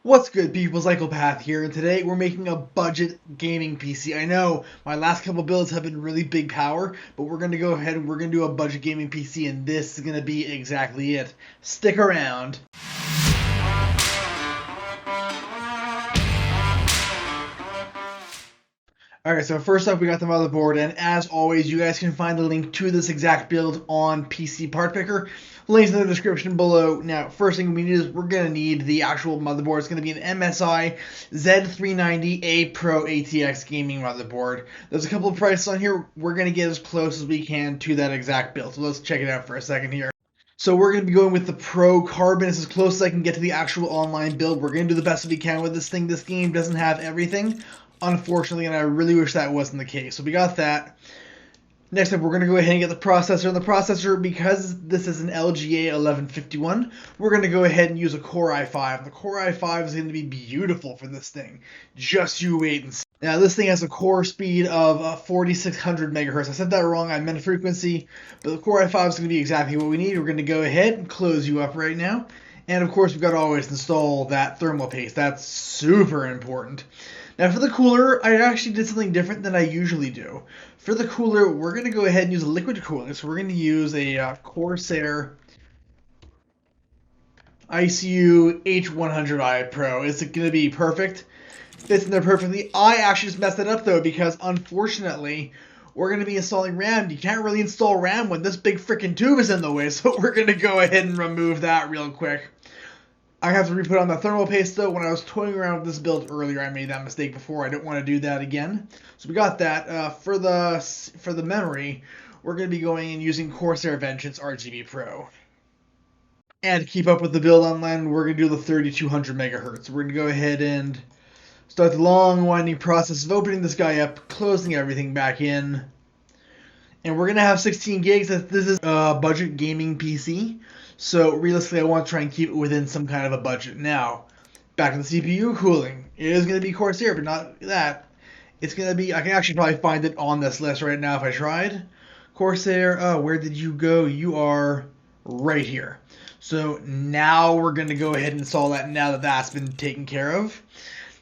What's good, people? Psychopath here, and today we're making a budget gaming PC. I know my last couple builds have been really big power, but we're going to go ahead and we're going to do a budget gaming PC, and this is going to be exactly it. Stick around. Alright, so first up we got the motherboard, and as always, you guys can find the link to this exact build on PC Part Picker. Links in the description below. Now, first thing we need is we're going to need the actual motherboard. It's going to be an MSI Z390A Pro ATX gaming motherboard. There's a couple of prices on here. We're going to get as close as we can to that exact build. So let's check it out for a second here. So we're going to be going with the Pro Carbon. It's as close as I can get to the actual online build. We're going to do the best we can with this thing. This game doesn't have everything, unfortunately, and I really wish that wasn't the case. So we got that. Next up, we're going to go ahead and get the processor. And the processor, because this is an LGA 1151, we're going to go ahead and use a Core i5. The Core i5 is going to be beautiful for this thing. Just you wait and see. Now, this thing has a core speed of 4,600 megahertz. I said that wrong. I meant frequency. But the Core i5 is going to be exactly what we need. We're going to go ahead and close you up right now. And, of course, we've got to always install that thermal paste. That's super important. Now for the cooler, I actually did something different than I usually do. For the cooler, we're going to go ahead and use a liquid cooler. So we're going to use a Corsair ICU H100i Pro. Is it going to be perfect? Fits in there perfectly. I actually just messed it up though because unfortunately, we're going to be installing RAM. You can't really install RAM when this big freaking tube is in the way. So we're going to go ahead and remove that real quick. I have to re-put on the thermal paste though. When I was toying around with this build earlier, I made that mistake before. I don't want to do that again. So we got that. For the memory, we're going to be going and using Corsair Vengeance RGB Pro. And to keep up with the build online, we're going to do the 3200 megahertz. We're going to go ahead and start the long winding process of opening this guy up, closing everything back in. And we're going to have 16 gigs. This is a budget gaming PC. So realistically, I want to try and keep it within some kind of a budget. Now, back to the CPU cooling. It is going to be Corsair, but not that. It's going to be, I can actually probably find it on this list right now if I tried. Corsair, oh, where did you go? You are right here. So now we're going to go ahead and install that now that that's been taken care of.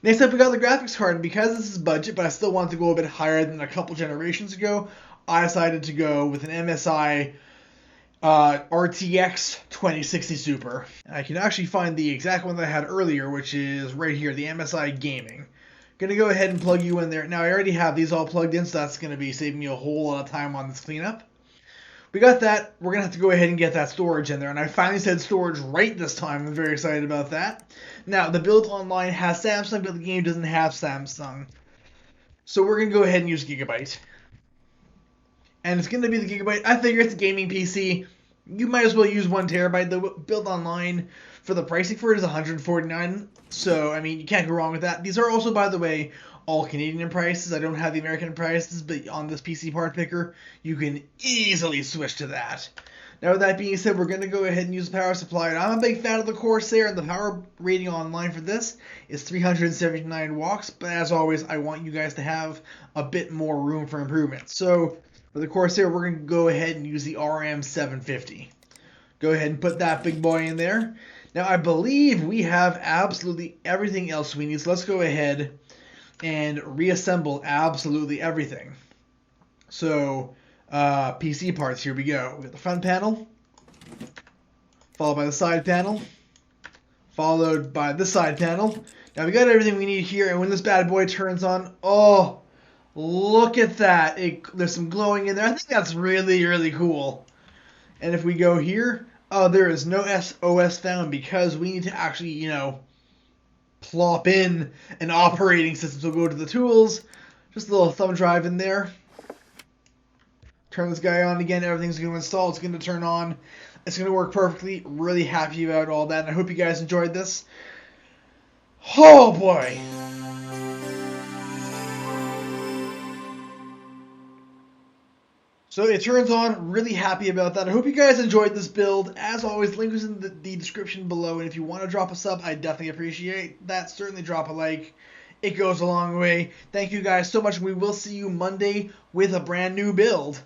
Next up, we got the graphics card. And because this is budget, but I still want to go a bit higher than a couple generations ago, I decided to go with an MSI RTX 2060 Super. I can actually find the exact one that I had earlier, which is right here, the MSI Gaming. Gonna go ahead and plug you in there. Now, I already have these all plugged in, so that's gonna be saving me a whole lot of time on this cleanup. We got that. We're gonna have to go ahead and get that storage in there, and I finally said storage right this time. I'm very excited about that. Now, the build online has Samsung, but the game doesn't have Samsung. So we're gonna go ahead and use Gigabyte. And it's going to be the Gigabyte. I figure it's a gaming PC. You might as well use 1 terabyte. The build online for the pricing for it is $149. So, I mean, you can't go wrong with that. These are also, by the way, all Canadian prices. I don't have the American prices, but on this PC part picker, you can easily switch to that. Now, with that being said, we're going to go ahead and use the power supply. And I'm a big fan of the Corsair, and the power rating online for this is 379 watts. But as always, I want you guys to have a bit more room for improvement. So, for the Corsair, we're going to go ahead and use the RM750. Go ahead and put that big boy in there. Now, I believe we have absolutely everything else we need. So let's go ahead and reassemble absolutely everything. So, PC parts, here we go. We got the front panel, followed by the side panel, followed by the side panel. Now, we got everything we need here, and when this bad boy turns on, oh, look at that. There's some glowing in there. I think that's really, really cool. And if we go here, oh, there is no SOS found because we need to actually, plop in an operating system. So we'll go to the tools, just a little thumb drive in there. Turn this guy on again. Everything's going to install. It's going to turn on. It's going to work perfectly. Really happy about all that. And I hope you guys enjoyed this. Oh, boy. So it turns on, really happy about that. I hope you guys enjoyed this build. As always, link is in the description below. And if you want to drop a sub, I definitely appreciate that. Certainly drop a like. It goes a long way. Thank you guys so much. We will see you Monday with a brand new build.